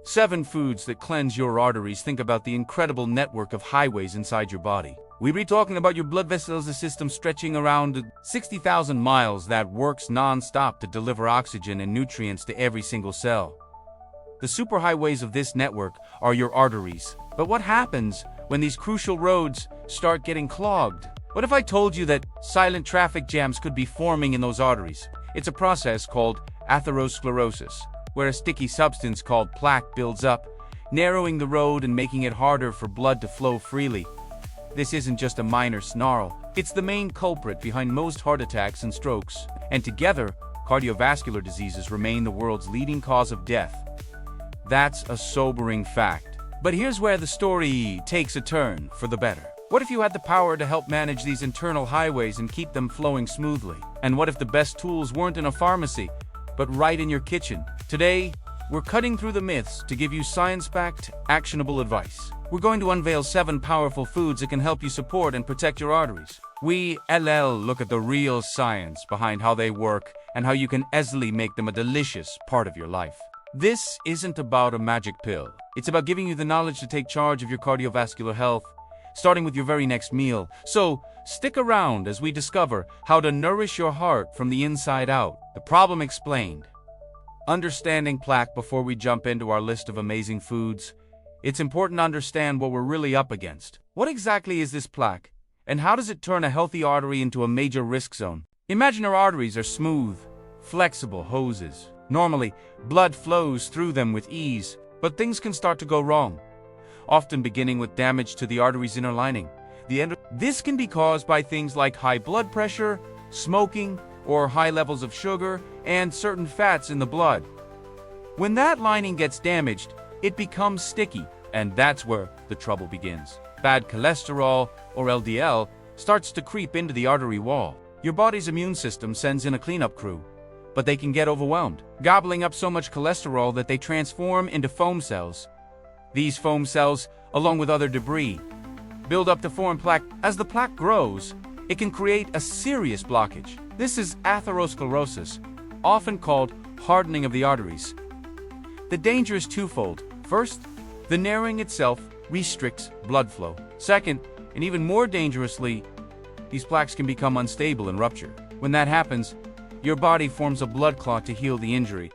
7 foods that cleanse your arteries. Think about the incredible network of highways inside your body. We'll be talking about your blood vessels, a system stretching around 60,000 miles that works non-stop to deliver oxygen and nutrients to every single cell. The superhighways of this network are your arteries. But what happens when these crucial roads start getting clogged? What if I told you that silent traffic jams could be forming in those arteries? It's a process called atherosclerosis, where a sticky substance called plaque builds up, narrowing the road and making it harder for blood to flow freely. This isn't just a minor snarl, it's the main culprit behind most heart attacks and strokes. And together, cardiovascular diseases remain the world's leading cause of death. That's a sobering fact. But here's where the story takes a turn for the better. What if you had the power to help manage these internal highways and keep them flowing smoothly? And what if the best tools weren't in a pharmacy, but right in your kitchen? Today, we're cutting through the myths to give you science-backed, actionable advice. We're going to unveil 7 powerful foods that can help you support and protect your arteries. We look at the real science behind how they work and how you can easily make them a delicious part of your life. This isn't about a magic pill. It's about giving you the knowledge to take charge of your cardiovascular health, starting with your very next meal. So, stick around as we discover how to nourish your heart from the inside out. The problem explained. Understanding plaque. Before we jump into our list of amazing foods, it's important to understand what we're really up against. What exactly is this plaque, and how does it turn a healthy artery into a major risk zone? Imagine our arteries are smooth, flexible hoses. Normally, blood flows through them with ease, but things can start to go wrong, often beginning with damage to the artery's inner lining. This can be caused by things like high blood pressure, smoking, or high levels of sugar and certain fats in the blood. When that lining gets damaged, it becomes sticky, and that's where the trouble begins. Bad cholesterol, or LDL, starts to creep into the artery wall. Your body's immune system sends in a cleanup crew, but they can get overwhelmed, gobbling up so much cholesterol that they transform into foam cells. These foam cells, along with other debris, build up to form plaque. As the plaque grows, it can create a serious blockage. This is atherosclerosis, often called hardening of the arteries. The danger is twofold. First, the narrowing itself restricts blood flow. Second, and even more dangerously, these plaques can become unstable and rupture. When that happens, your body forms a blood clot to heal the injury,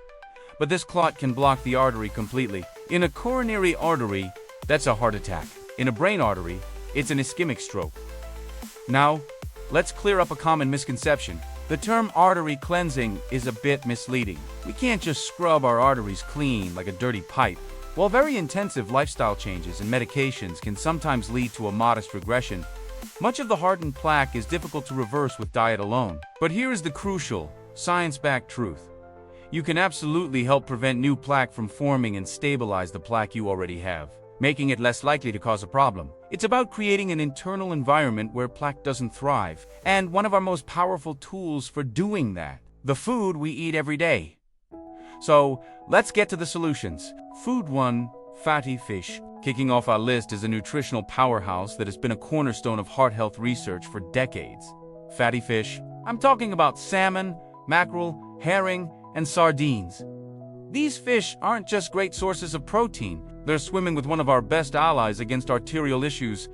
but this clot can block the artery completely. In a coronary artery, that's a heart attack. In a brain artery, it's an ischemic stroke. Now, let's clear up a common misconception. The term artery cleansing is a bit misleading. We can't just scrub our arteries clean like a dirty pipe. While very intensive lifestyle changes and medications can sometimes lead to a modest regression, much of the hardened plaque is difficult to reverse with diet alone. But here is the crucial, science-backed truth. You can absolutely help prevent new plaque from forming and stabilize the plaque you already have, making it less likely to cause a problem. It's about creating an internal environment where plaque doesn't thrive, and one of our most powerful tools for doing that, the food we eat every day. So, let's get to the solutions. Food 1, fatty fish. Kicking off our list is a nutritional powerhouse that has been a cornerstone of heart health research for decades. Fatty fish. I'm talking about salmon, mackerel, herring, and sardines. These fish aren't just great sources of protein, they're swimming with one of our best allies against arterial issues,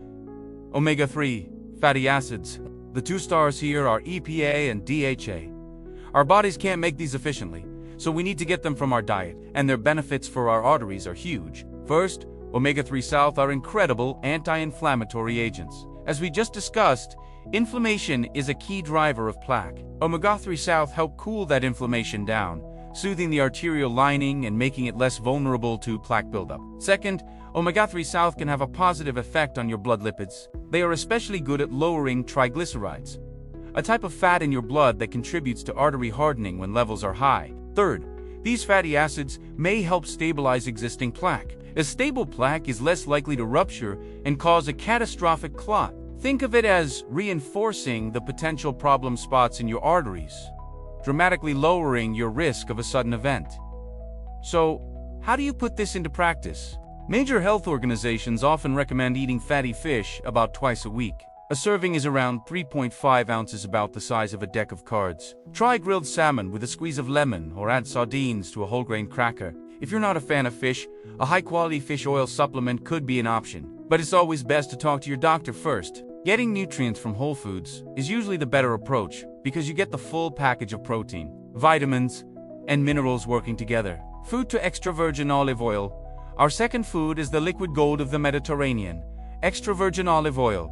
omega-3 fatty acids. The 2 stars here are EPA and DHA. Our bodies can't make these efficiently, so we need to get them from our diet, and their benefits for our arteries are huge. First, omega-3 south are incredible anti-inflammatory agents. As we just discussed, inflammation is a key driver of plaque. Omega-3 south help cool that inflammation down, soothing the arterial lining and making it less vulnerable to plaque buildup. Second, omega-3 south can have a positive effect on your blood lipids. They are especially good at lowering triglycerides, a type of fat in your blood that contributes to artery hardening when levels are high. Third, these fatty acids may help stabilize existing plaque. A stable plaque is less likely to rupture and cause a catastrophic clot. Think of it as reinforcing the potential problem spots in your arteries, dramatically lowering your risk of a sudden event. So, how do you put this into practice? Major health organizations often recommend eating fatty fish about twice a week. A serving is around 3.5 ounces, about the size of a deck of cards. Try grilled salmon with a squeeze of lemon, or add sardines to a whole grain cracker. If you're not a fan of fish, a high-quality fish oil supplement could be an option. But it's always best to talk to your doctor first. Getting nutrients from whole foods is usually the better approach because you get the full package of protein, vitamins, and minerals working together. Food to extra virgin olive oil. Our second food is the liquid gold of the Mediterranean, extra virgin olive oil.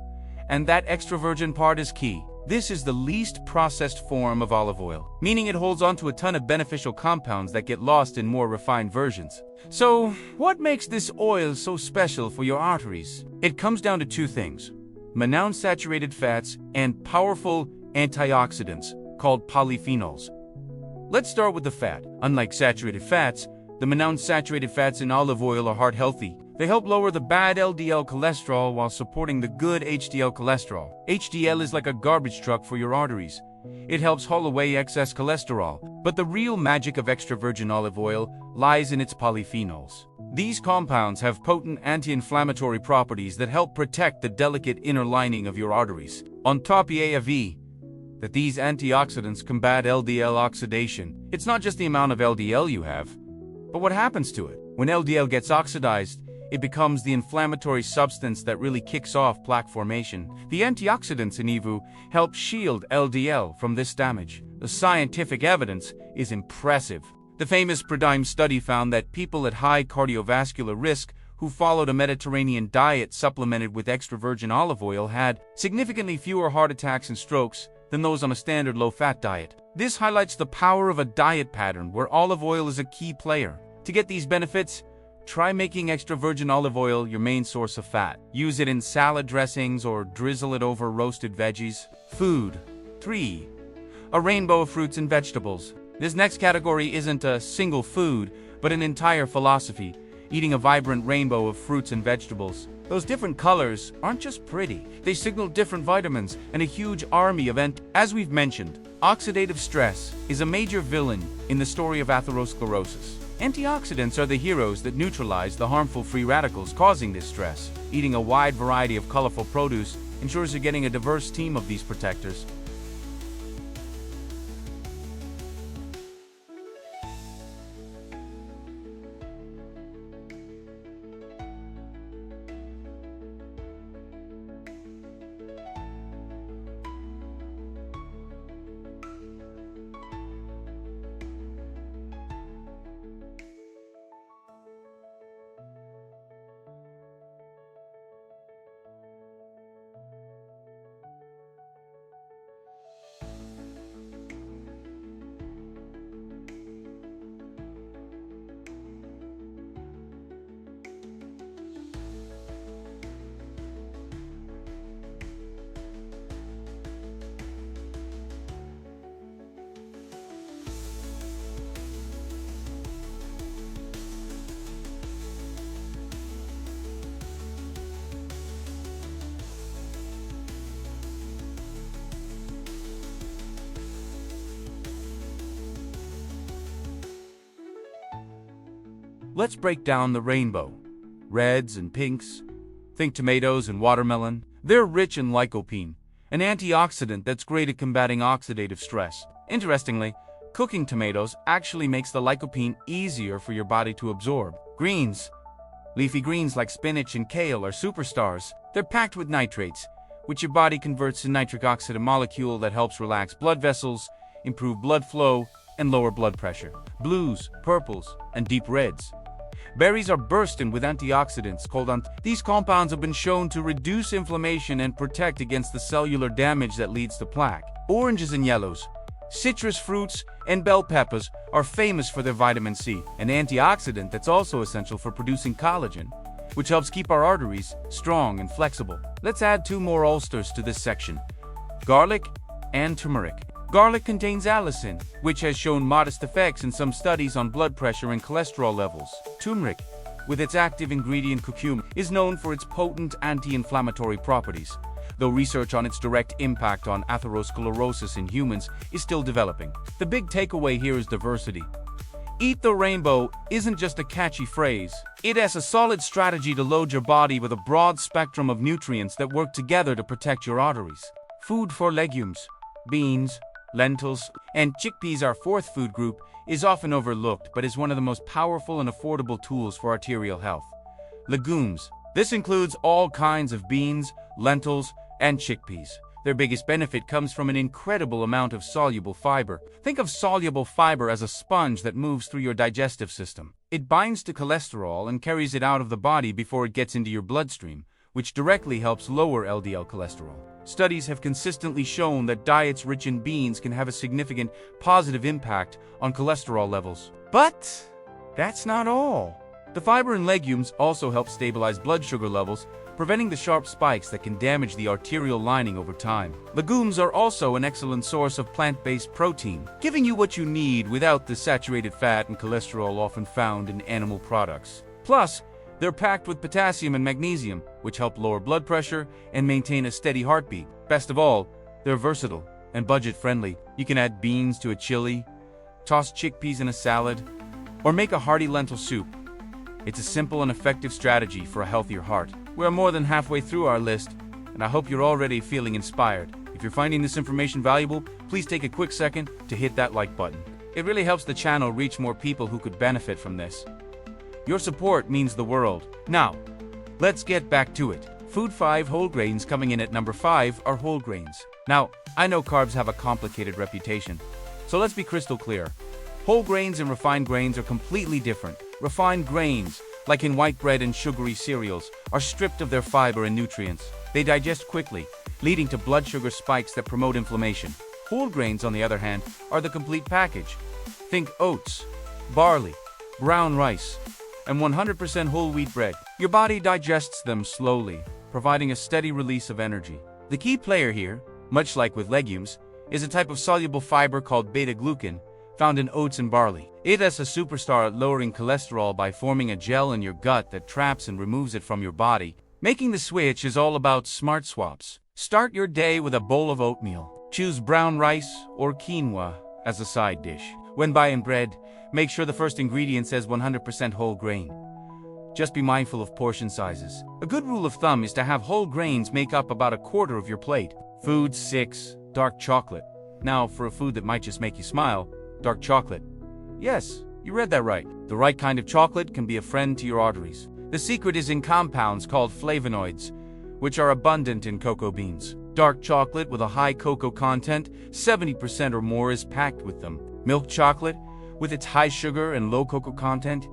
And that extra virgin part is key. This is the least processed form of olive oil, meaning it holds onto a ton of beneficial compounds that get lost in more refined versions. So, what makes this oil so special for your arteries? It comes down to two things: monounsaturated fats and powerful antioxidants called polyphenols. Let's start with the fat. Unlike saturated fats, the monounsaturated fats in olive oil are heart healthy. They help lower the bad LDL cholesterol while supporting the good HDL cholesterol. HDL is like a garbage truck for your arteries. It helps haul away excess cholesterol. But the real magic of extra virgin olive oil lies in its polyphenols. These compounds have potent anti-inflammatory properties that help protect the delicate inner lining of your arteries. On top of that these antioxidants combat LDL oxidation. It's not just the amount of LDL you have, but what happens to it. When LDL gets oxidized, it becomes the inflammatory substance that really kicks off plaque formation. The antioxidants in EVU help shield LDL from this damage. The scientific evidence is impressive. The famous PRIDIME study found that people at high cardiovascular risk who followed a Mediterranean diet supplemented with extra virgin olive oil had significantly fewer heart attacks and strokes than those on a standard low-fat diet. This highlights the power of a diet pattern where olive oil is a key player. To get these benefits, try making extra virgin olive oil your main source of fat. Use it in salad dressings or drizzle it over roasted veggies. Food. 3. A rainbow of fruits and vegetables. This next category isn't a single food, but an entire philosophy. Eating a vibrant rainbow of fruits and vegetables. Those different colors aren't just pretty. They signal different vitamins and a huge army of As we've mentioned, oxidative stress is a major villain in the story of atherosclerosis. Antioxidants are the heroes that neutralize the harmful free radicals causing this stress. Eating a wide variety of colorful produce ensures you're getting a diverse team of these protectors. Let's break down the rainbow. Reds and pinks. Think tomatoes and watermelon. They're rich in lycopene, an antioxidant that's great at combating oxidative stress. Interestingly, cooking tomatoes actually makes the lycopene easier for your body to absorb. Greens. Leafy greens like spinach and kale are superstars. They're packed with nitrates, which your body converts to nitric oxide, a molecule that helps relax blood vessels, improve blood flow, and lower blood pressure. Blues, purples, and deep reds. Berries are bursting with antioxidants called These compounds have been shown to reduce inflammation and protect against the cellular damage that leads to plaque. Oranges and yellows. Citrus fruits and bell peppers are famous for their vitamin C, an antioxidant that's also essential for producing collagen, which helps keep our arteries strong and flexible. Let's add 2 more ulsters to this section: garlic and turmeric. Garlic contains allicin, which has shown modest effects in some studies on blood pressure and cholesterol levels. Turmeric, with its active ingredient curcumin, is known for its potent anti-inflammatory properties, though research on its direct impact on atherosclerosis in humans is still developing. The big takeaway here is diversity. Eat the rainbow isn't just a catchy phrase. It has a solid strategy to load your body with a broad spectrum of nutrients that work together to protect your arteries. Food for legumes, beans, lentils, and chickpeas, our fourth food group, is often overlooked but is one of the most powerful and affordable tools for arterial health. Legumes. This includes all kinds of beans, lentils, and chickpeas. Their biggest benefit comes from an incredible amount of soluble fiber. Think of soluble fiber as a sponge that moves through your digestive system. It binds to cholesterol and carries it out of the body before it gets into your bloodstream, which directly helps lower LDL cholesterol. Studies have consistently shown that diets rich in beans can have a significant positive impact on cholesterol levels. But that's not all. The fiber in legumes also help stabilize blood sugar levels, preventing the sharp spikes that can damage the arterial lining over time. Legumes are also an excellent source of plant-based protein, giving you what you need without the saturated fat and cholesterol often found in animal products. Plus, they're packed with potassium and magnesium, which help lower blood pressure and maintain a steady heartbeat. Best of all, they're versatile and budget-friendly. You can add beans to a chili, toss chickpeas in a salad, or make a hearty lentil soup. It's a simple and effective strategy for a healthier heart. We're more than halfway through our list, and I hope you're already feeling inspired. If you're finding this information valuable, please take a quick second to hit that like button. It really helps the channel reach more people who could benefit from this. Your support means the world. Now, let's get back to it. Food 5 whole grains. Coming in at number 5 are whole grains. Now, I know carbs have a complicated reputation, so let's be crystal clear. Whole grains and refined grains are completely different. Refined grains, like in white bread and sugary cereals, are stripped of their fiber and nutrients. They digest quickly, leading to blood sugar spikes that promote inflammation. Whole grains, on the other hand, are the complete package. Think oats, barley, brown rice, and 100% whole wheat bread. Your body digests them slowly, providing a steady release of energy. The key player here, much like with legumes, is a type of soluble fiber called beta-glucan, found in oats and barley. It is a superstar at lowering cholesterol by forming a gel in your gut that traps and removes it from your body. Making the switch is all about smart swaps. Start your day with a bowl of oatmeal. Choose brown rice or quinoa as a side dish. When buying bread, make sure the first ingredient says 100% whole grain. Just be mindful of portion sizes. A good rule of thumb is to have whole grains make up about a quarter of your plate. Food 6, dark chocolate. Now, for a food that might just make you smile, dark chocolate. Yes, you read that right. The right kind of chocolate can be a friend to your arteries. The secret is in compounds called flavonoids, which are abundant in cocoa beans. Dark chocolate with a high cocoa content, 70% or more, is packed with them. Milk chocolate, with its high sugar and low cocoa content,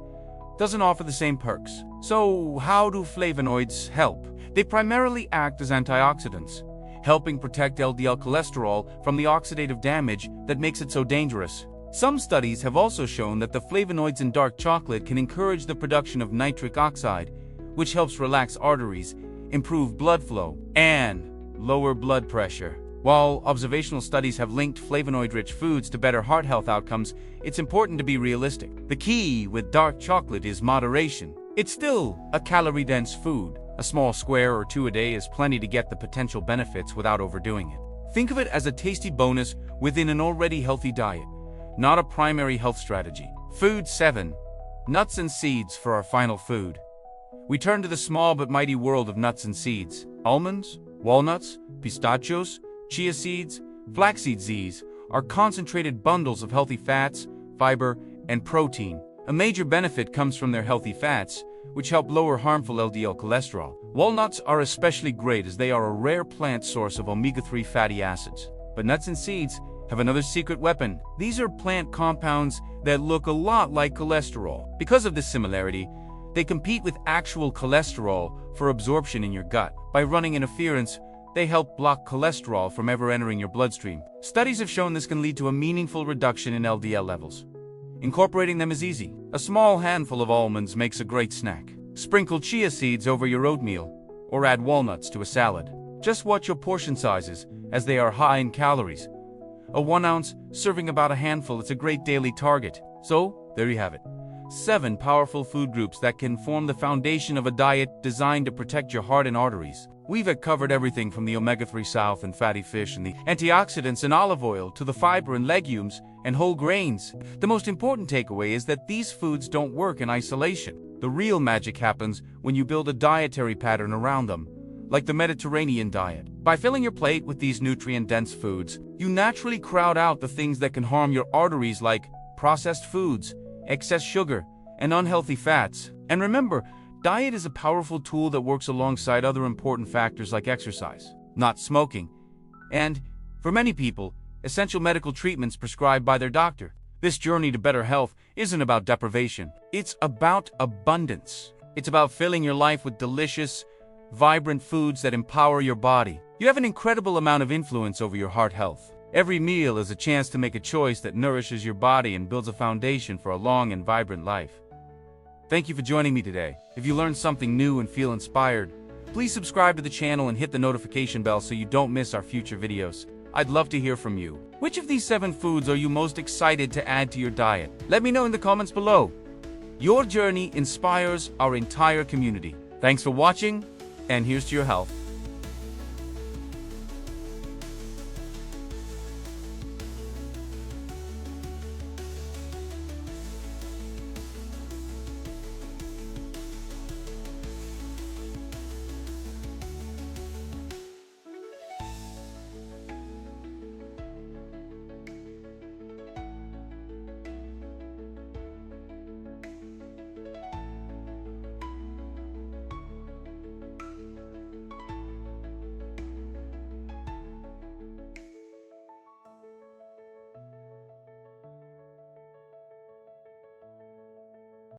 doesn't offer the same perks. So, how do flavonoids help? They primarily act as antioxidants, helping protect LDL cholesterol from the oxidative damage that makes it so dangerous. Some studies have also shown that the flavonoids in dark chocolate can encourage the production of nitric oxide, which helps relax arteries, improve blood flow, and lower blood pressure. While observational studies have linked flavonoid-rich foods to better heart health outcomes, it's important to be realistic. The key with dark chocolate is moderation. It's still a calorie-dense food. A small square or two a day is plenty to get the potential benefits without overdoing it. Think of it as a tasty bonus within an already healthy diet, not a primary health strategy. Food 7. Nuts and seeds for our final food. We turn to the small but mighty world of nuts and seeds. Almonds, walnuts, pistachios, chia seeds, flaxseed. These are concentrated bundles of healthy fats, fiber, and protein. A major benefit comes from their healthy fats, which help lower harmful LDL cholesterol. Walnuts are especially great as they are a rare plant source of omega-3 fatty acids. But nuts and seeds have another secret weapon. These are plant compounds that look a lot like cholesterol. Because of this similarity, they compete with actual cholesterol for absorption in your gut. By running interference, they help block cholesterol from ever entering your bloodstream. Studies have shown this can lead to a meaningful reduction in LDL levels. Incorporating them is easy. A small handful of almonds makes a great snack. Sprinkle chia seeds over your oatmeal, or add walnuts to a salad. Just watch your portion sizes, as they are high in calories. A 1 ounce serving about a handful is a great daily target. So, there you have it. 7 powerful food groups that can form the foundation of a diet designed to protect your heart and arteries. We've covered everything from the omega-3 south and fatty fish and the antioxidants in olive oil to the fiber in legumes and whole grains. The most important takeaway is that these foods don't work in isolation. The real magic happens when you build a dietary pattern around them, like the Mediterranean diet. By filling your plate with these nutrient-dense foods, you naturally crowd out the things that can harm your arteries like processed foods, excess sugar, and unhealthy fats. And remember, diet is a powerful tool that works alongside other important factors like exercise, not smoking, and, for many people, essential medical treatments prescribed by their doctor. This journey to better health isn't about deprivation. It's about abundance. It's about filling your life with delicious, vibrant foods that empower your body. You have an incredible amount of influence over your heart health. Every meal is a chance to make a choice that nourishes your body and builds a foundation for a long and vibrant life. Thank you for joining me today. If you learned something new and feel inspired, please subscribe to the channel and hit the notification bell so you don't miss our future videos. I'd love to hear from you. Which of these 7 foods are you most excited to add to your diet? Let me know in the comments below. Your journey inspires our entire community. Thanks for watching, and here's to your health.